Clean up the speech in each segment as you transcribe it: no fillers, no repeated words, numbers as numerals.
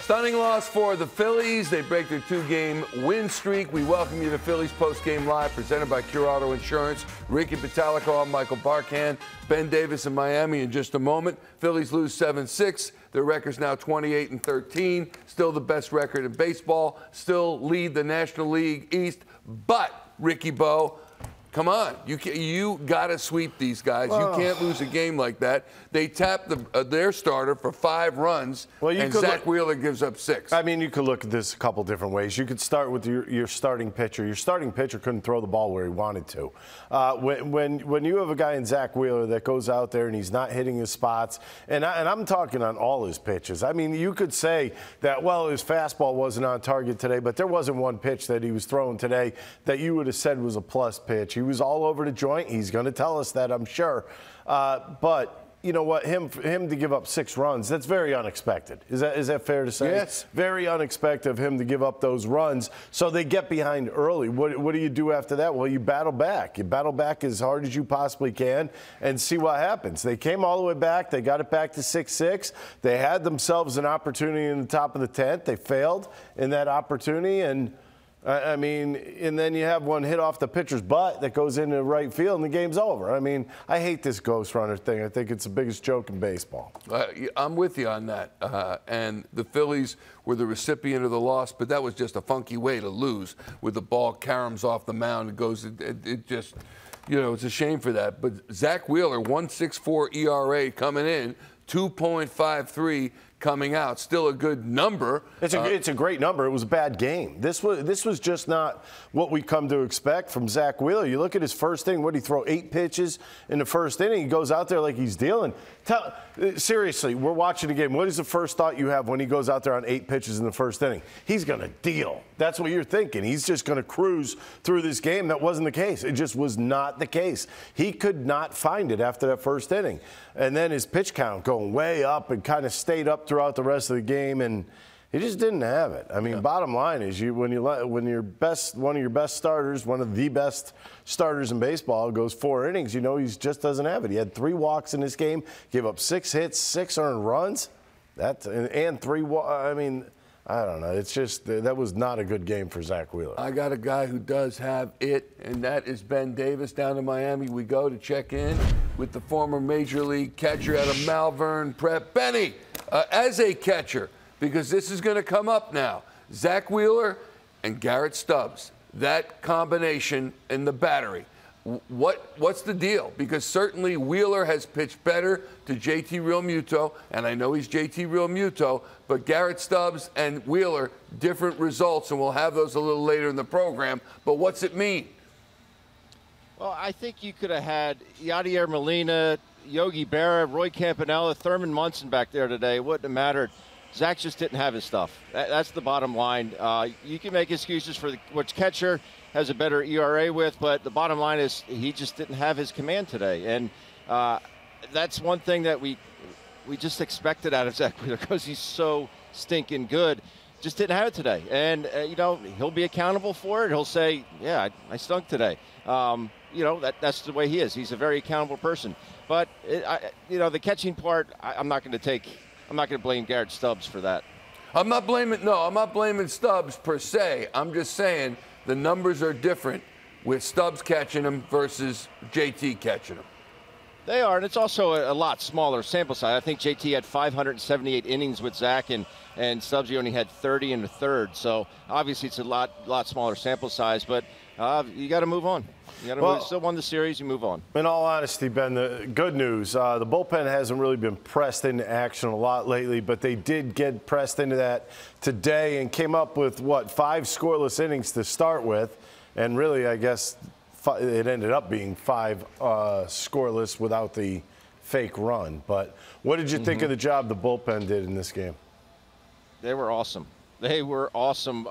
Stunning loss for the Phillies. They break their 2-game win streak. We welcome you to Phillies Postgame Live, presented by Cure Auto Insurance. Ricky Pitalico, Michael Barkan, Ben Davis in Miami in just a moment. Phillies lose 7-6. Their record's now 28-13. Still the best record in baseball. Still lead the National League East. But, Ricky Bo, come on, you got to sweep these guys. You can't lose a game like that. They tapped their starter for 5 runs, and Zack Wheeler gives up 6. I mean, you could look at this a couple different ways. You could start with your starting pitcher. Your starting pitcher couldn't throw the ball where he wanted to. When you have a guy in Zack Wheeler that goes out there and he's not hitting his spots, and I'm talking on all his pitches. I mean, you could say that, well, his fastball wasn't on target today, but there wasn't one pitch that he was throwing today that you would have said was a plus pitch. He was all over the joint. He's going to tell us that, I'm sure. But you know what? Him to give up 6 runs, that's very unexpected. Is that fair to say? Yes. Very unexpected of him to give up those runs. So they get behind early. What do you do after that? Well, you battle back. You battle back as hard as you possibly can and see what happens. They came all the way back. They got it back to 6-6. They had themselves an opportunity in the top of the 10th. They failed in that opportunity, and I mean, and then you have one hit off the pitcher's butt that goes into right field, and the game's over. I mean, I hate this ghost runner thing. I think it's the biggest joke in baseball. I'm with you on that. And the Phillies were the recipient of the loss, but that was just a funky way to lose with the ball caroms off the mound. It just, you know, it's a shame for that. But Zack Wheeler, 1.64 ERA coming in, 2.53 coming out. Still a good number. It's a great number. It was a bad game. This was just not what we come to expect from Zack Wheeler. You look at his first inning. What did he throw? 8 pitches in the first inning. He goes out there like he's dealing. Seriously, we're watching the game. What is the first thought you have when he goes out there on 8 pitches in the first inning? He's going to deal. That's what you're thinking. He's just going to cruise through this game. That wasn't the case. It just was not the case. He could not find it after that first inning. And then his pitch count going way up and kind of stayed up throughout the rest of the game, and he just didn't have it. I mean, Bottom line is, when one of your best starters, one of the best starters in baseball, goes 4 innings, you know he just doesn't have it. He had 3 walks in this game, gave up 6 hits, 6 earned runs, and 3. I mean, I don't know. It's just that was not a good game for Zack Wheeler. I got a guy who does have it, and that is Ben Davis. Down to Miami we go to check in with the former Major League catcher out of Malvern Prep. Benny, as a catcher, because this is going to come up now, Zack Wheeler and Garrett Stubbs, that combination in the battery. What's the deal? Because certainly Wheeler has pitched better to JT Realmuto, and I know he's JT Realmuto, but Garrett Stubbs and Wheeler, different results, and we'll have those a little later in the program. But what's it mean? Well, I think you could have had Yadier Molina, Yogi Berra, Roy Campanella, Thurman Munson back there today. It wouldn't have mattered. Zach just didn't have his stuff. That's the bottom line. You can make excuses for which catcher has a better ERA with, but the bottom line is he just didn't have his command today. And that's one thing that we just expected out of Zack Wheeler, because he's so stinking good. Just didn't have it today. And, you know, he'll be accountable for it. He'll say, yeah, I stunk today. You know, that's the way he is. He's a very accountable person. But, you know, the catching part, I'm not going to blame Garrett Stubbs for that. I'm not blaming Stubbs per se. I'm just saying the numbers are different with Stubbs catching him versus JT catching him. They are, and it's also a lot smaller sample size. I think JT had 578 innings with Zach, and Stubbs only had 30 in the third. So obviously it's a lot smaller sample size, but you got to move on. You got to still won the series, you move on. In all honesty, Ben, the good news, the bullpen hasn't really been pressed into action a lot lately, but they did get pressed into that today and came up with, 5 scoreless innings to start with, and really, I guess, it ended up being 5 scoreless without the fake run. But what did you think of the job the bullpen did in this game? They were awesome. They were awesome.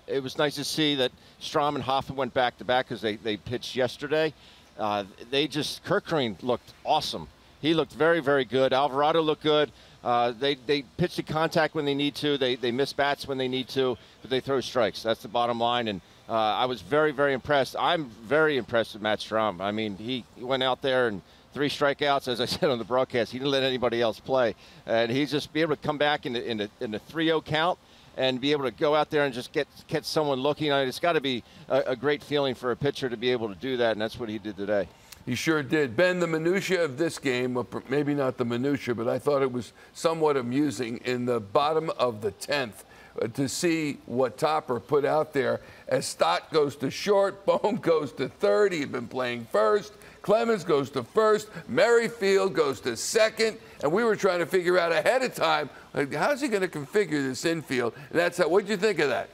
It was nice to see that Strom and Hoffman went back-to-back because they pitched yesterday. Kirkering looked awesome. He looked very, very good. Alvarado looked good. They pitch to contact when they need to. They miss bats when they need to, but they throw strikes. That's the bottom line. And I was very, very impressed. I'm very impressed with Matt Strom. I mean, he went out there and 3 strikeouts, as I said on the broadcast. He didn't let anybody else play. And he's just be able to come back in a 3-0 count and be able to go out there and just catch someone looking. I mean, it's got to be a great feeling for a pitcher to be able to do that, and that's what he did today. He sure did. Ben, the minutia of this game, maybe not the minutia, but I thought it was somewhat amusing in the bottom of the 10th to see what Topper put out there as Stott goes to short, Bohm goes to third. He had been playing first. Clemens goes to first. Merrifield goes to second. And we were trying to figure out ahead of time, like, how's he going to configure this infield? And that's how. What'd you think of that?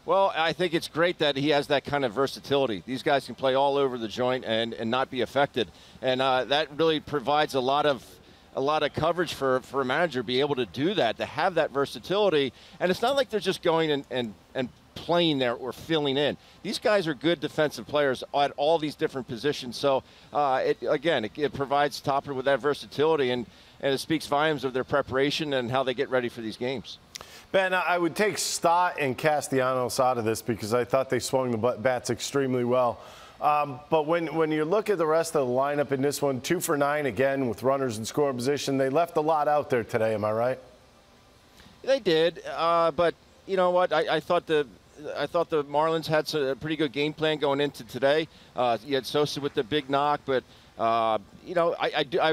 Well, I think it's great that he has that kind of versatility. These guys can play all over the joint and not be affected. And that really provides a lot of coverage for a manager to be able to do that, to have that versatility. And it's not like they're just going and playing there or filling in. These guys are good defensive players at all these different positions. So, it provides Topper with that versatility, and it speaks volumes of their preparation and how they get ready for these games. Ben, I would take Stott and Castellanos out of this because I thought they swung the bats extremely well. But when you look at the rest of the lineup in this one, 2 for 9 again with runners in scoring position, they left a lot out there today. Am I right? They did, but you know what? I thought the Marlins had a pretty good game plan going into today. You had Sosa with the big knock, but I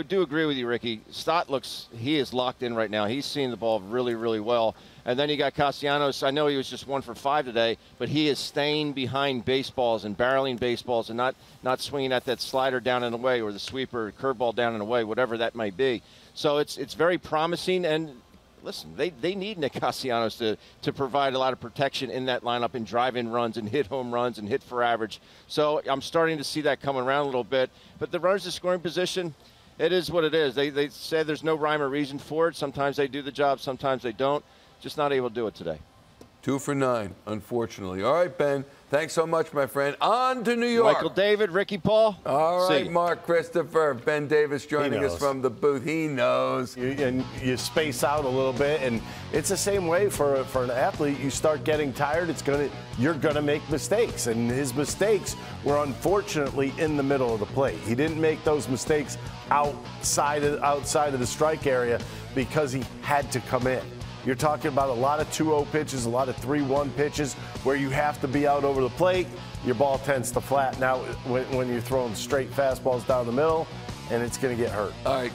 do agree with you, Ricky. Stott he is locked in right now. He's seeing the ball really, really well. And then you got Castellanos. I know he was just 1 for 5 today, but he is staying behind baseballs and barreling baseballs and not swinging at that slider down and away or the sweeper or curveball down and away, whatever that might be. So it's very promising. And listen, they need Nick Castellanos to provide a lot of protection in that lineup and drive in runs and hit home runs and hit for average. So I'm starting to see that coming around a little bit. But the runners in scoring position, it is what it is. They say there's no rhyme or reason for it. Sometimes they do the job, sometimes they don't. Just not able to do it today. 2 for 9, unfortunately. All right, Ben. Thanks so much, my friend. On to New York. Michael David, Ricky Paul. All right, Mark Christopher. Ben Davis joining us from the booth. He knows. And you space out a little bit, and it's the same way for an athlete. You start getting tired, you're gonna make mistakes, and his mistakes were unfortunately in the middle of the plate. He didn't make those mistakes outside of the strike area because he had to come in. You're talking about a lot of 2-0 pitches, a lot of 3-1 pitches where you have to be out over the plate. Your ball tends to flatten out when you're throwing straight fastballs down the middle, and it's going to get hurt. All right,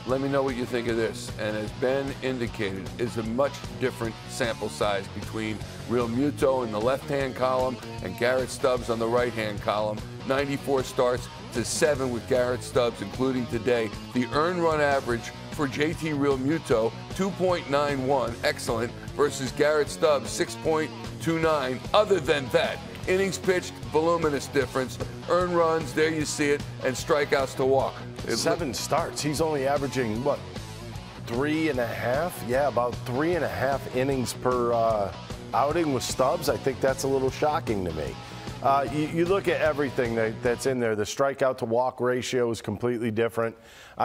let me know what you think of this. And as Ben indicated, is a much different sample size between Real Muto in the left-hand column and Garrett Stubbs on the right-hand column. 94 starts to 7 with Garrett Stubbs, including today. The earned run average for JT Real Muto, 2.91, excellent, versus Garrett Stubbs, 6.29. Other than that, innings pitched, voluminous difference, earned runs, there you see it, and strikeouts to walk. 7 starts. He's only averaging, what, 3.5? Yeah, about 3.5 innings per outing with Stubbs. I think that's a little shocking to me. You look at everything that's in there. The strikeout to walk ratio is completely different.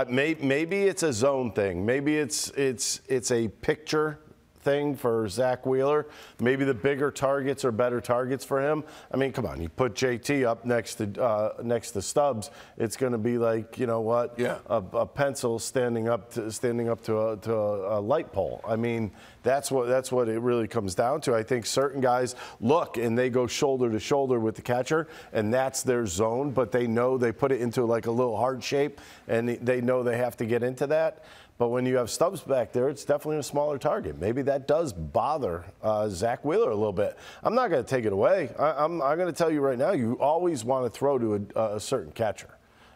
Maybe it's a zone thing. Maybe it's a picture thing for Zack Wheeler. Maybe the bigger targets are better targets for him. I mean, come on, you put JT up next to Stubbs, it's going to be like, you know what? Yeah. A pencil standing up to a light pole. I mean, that's what it really comes down to. I think certain guys look and they go shoulder to shoulder with the catcher, and that's their zone. But they know they put it into like a little heart shape, and they know they have to get into that. But when you have Stubbs back there, it's definitely a smaller target. Maybe that does bother Zack Wheeler a little bit. I'm not going to take it away. I'm going to tell you right now, you always want to throw to a certain catcher.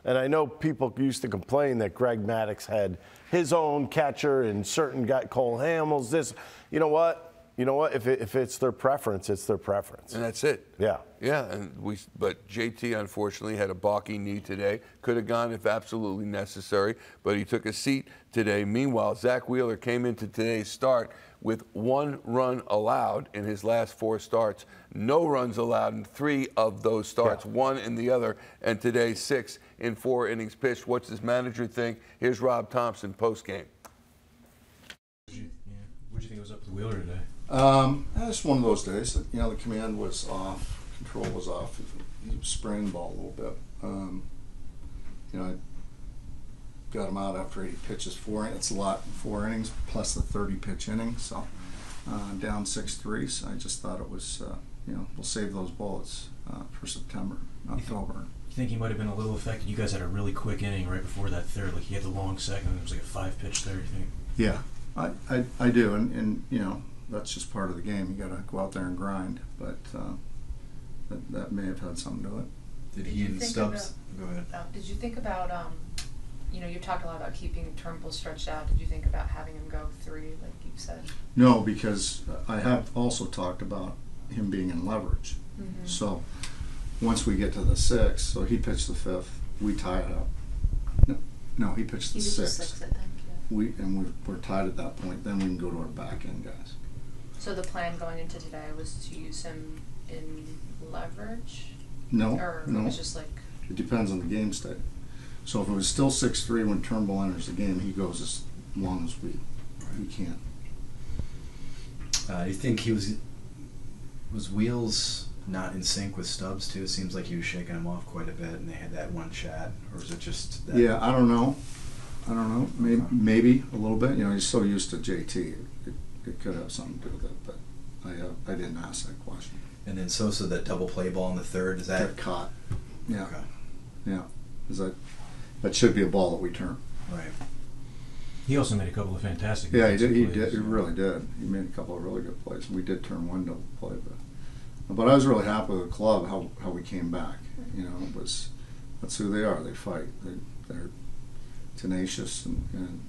And I know people used to complain that Greg Maddux had his own catcher and certain guy, Cole Hamels, this. You know what? If it's their preference, it's their preference. And that's it. Yeah. Yeah, but JT unfortunately had a balking knee today. Could have gone if absolutely necessary, but he took a seat today. Meanwhile, Zack Wheeler came into today's start with 1 run allowed in his last 4 starts. No runs allowed in 3 of those starts, 1 in the other, and today 6 in 4 innings pitched. What's his manager think? Here's Rob Thomson postgame. What do you think was up with Wheeler today? It's one of those days that, the command was off, control was off. He was spraying the ball a little bit. got him out after 80 pitches. It's a lot, 4 innings plus the 30 pitch inning. So down 6-3. So I just thought it was, we'll save those bullets for September, October. You think he might have been a little affected? You guys had a really quick inning right before that third. Like, he had the long second. It was like a 5-pitch third, you think? Yeah, I do. And that's just part of the game. You got to go out there and grind. But that may have had something to it. Did he and Stubbs? Go ahead. Did you think about, you talked a lot about keeping Turnbull stretched out. Did you think about having him go 3, like you said? No, because I have also talked about him being in leverage. Mm-hmm. So once we get to the 6th, so he pitched the 5th, we tie it up. No, he pitched the 6th. I think, yeah. We're tied at that point. Then we can go to our back end guys. So the plan going into today was to use him in leverage? No, or no. It was just like... It depends on the game state. So if it was still 6-3 when Turnbull enters the game, he goes as long as we can. You think he was Wheels not in sync with Stubbs too? It seems like he was shaking him off quite a bit, and they had that one chat, or was it just that? Yeah, I don't know. Maybe a little bit. He's so used to JT, it could have something to do with it. But I didn't ask that question. And then Sosa, that double play ball in the third, is that Get caught? Yeah, okay? yeah. That should be a ball that we turn. Right. He also made a couple of fantastic Yeah, he did. He plays. did. He really did. He made a couple of really good plays. We did turn one double play, but I was really happy with the club how we came back. That's who they are. They fight. They're tenacious and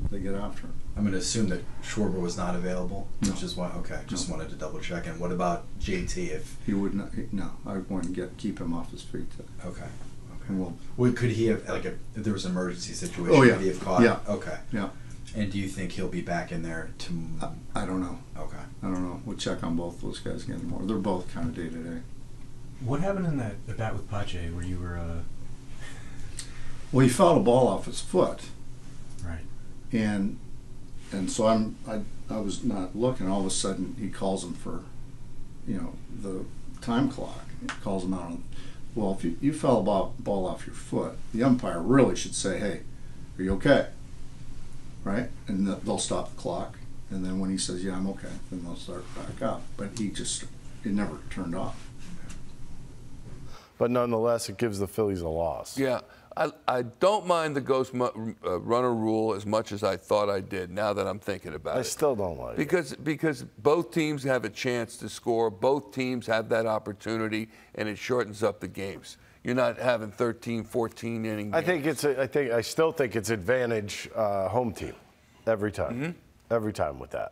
they get after it. I'm going to assume that Schwarber was not available. No. Just wanted to double check. And what about JT? If He would not. No, I wouldn't keep him off his feet today. okay. And we'll, Could he have, like, if there was an emergency situation, Oh, yeah. could he have caught? Yeah. Okay. yeah. And do you think he'll be back in there tomorrow? I don't know. Okay. I don't know. We'll check on both those guys again tomorrow. They're both kind of day to day. What happened in that at bat with Pache where you were... Well, he fouled a ball off his foot. Right. And so I was not looking. All of a sudden, he calls him for, the time clock. He calls him out on. Well, if you foul a ball off your foot, the umpire really should say, "Hey, are you okay?" Right? And they'll stop the clock. And then when he says, "Yeah, I'm okay," then they'll start back up. But it never turned off. But nonetheless, it gives the Phillies a loss. Yeah. I don't mind the ghost runner rule as much as I thought I did, now that I'm thinking about it. I still don't like it. Because both teams have a chance to score. Both teams have that opportunity, and it shortens up the games. You're not having 13, 14 inning games. I still think it's advantage home team every time. Mm-hmm. Every time with that.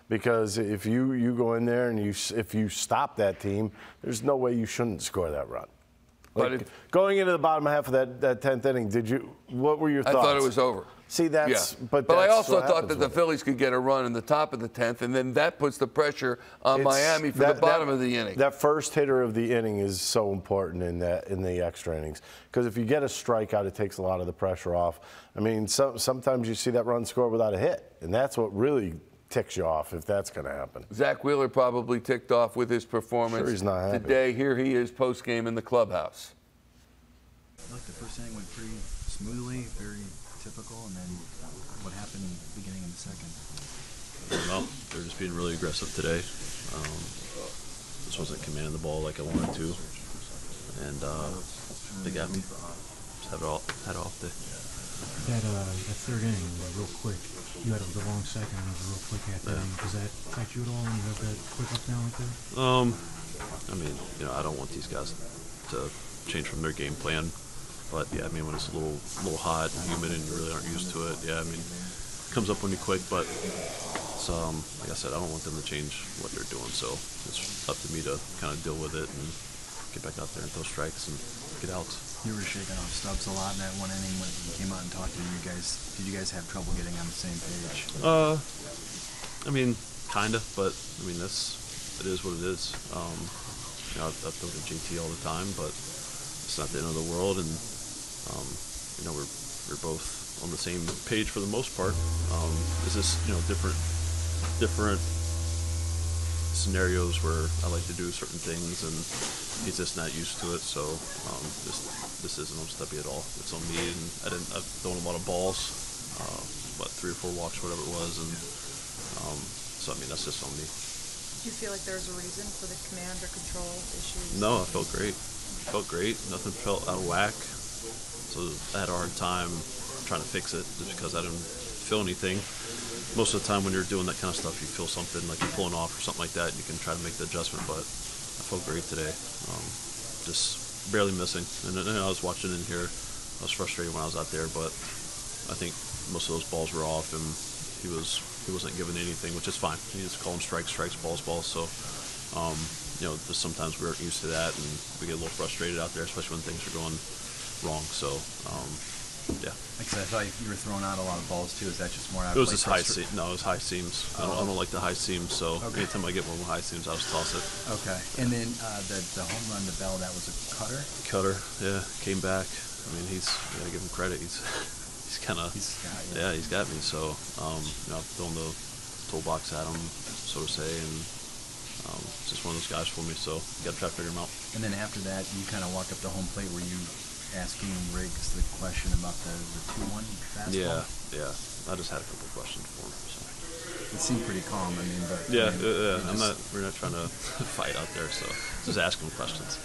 Because if you go in there and if you stop that team, there's no way you shouldn't score that run. Like, going into the bottom half of that 10th inning, what were your thoughts? I thought it was over. See, that's yeah. but I that's also what thought that the with it. Phillies could get a run in the top of the 10th, and then that puts the pressure on Miami for the bottom of the inning. That first hitter of the inning is so important in the extra innings, because if you get a strikeout, it takes a lot of the pressure off. I mean, sometimes you see that run scored without a hit, and that's what really ticks you off if that's going to happen. Zack Wheeler probably ticked off with his performance Sure, he's not happy. today. Here he is post-game in the clubhouse. I feel like the first inning went pretty smoothly, very typical, and then what happened beginning in the second? Well, they're just being really aggressive today. Just wasn't commanding the ball like I wanted to, and they got me. Just had it off day. That third inning was real quick. You had the long second, and it was a real quick half inning. Does that affect you at all when you have that quick up down like that? I mean, I don't want these guys to change from their game plan. But yeah, I mean, when it's a little hot and humid and you really aren't used to it, yeah, I mean, it comes up when you quick, but it's, like I said, I don't want them to change what they're doing, so it's up to me to kind of deal with it and get back out there and throw strikes and get outs. You were shaking off Stubbs a lot in that one inning when you came out and talked to you guys. Did you guys have trouble getting on the same page? I mean, kind of, but I mean, it is what it is. I've thrown to JT all the time, but it's not the end of the world, and we're both on the same page for the most part. Is this different scenarios where I like to do certain things, and he's just not used to it. So this isn't on Stubby at all. It's on me, and I've thrown a lot of balls, but 3 or 4 walks, whatever it was, and so I mean that's just on me. Do you feel like there's a reason for the command or control issues? No, I felt great. Nothing felt out of whack. So I had a hard time trying to fix it just because I didn't feel anything. Most of the time when you're doing that kind of stuff, you feel something like you're pulling off or something like that, and you can try to make the adjustment, but I felt great today. Just barely missing. And then I was watching in here. I was frustrated when I was out there, but I think most of those balls were off, and he wasn't giving anything, which is fine. He was calling strikes, balls. So, just sometimes we aren't used to that, and we get a little frustrated out there, especially when things are going wrong. So, yeah. Like I said, I thought you were throwing out a lot of balls too. Is that just more out of It was like just high seam. No, it was high seams. I don't like the high seams, so okay. anytime I get one with high seams, I'll just toss it. Okay. And then the home run to Bell, that was a cutter? Cutter, yeah, came back. I mean, you gotta give him credit. He's kind of, yeah, he's got me. So, I've thrown the toolbox at him, so to say, and it's just one of those guys for me. So, you gotta try to figure him out. And then after that, you kind of walked up to home plate. Were you asking Riggs the question about the 2-1 fastball? Yeah. I just had a couple of questions for him. So. It seemed pretty calm. I mean, but yeah. We're not trying to fight out there. So, just ask him questions.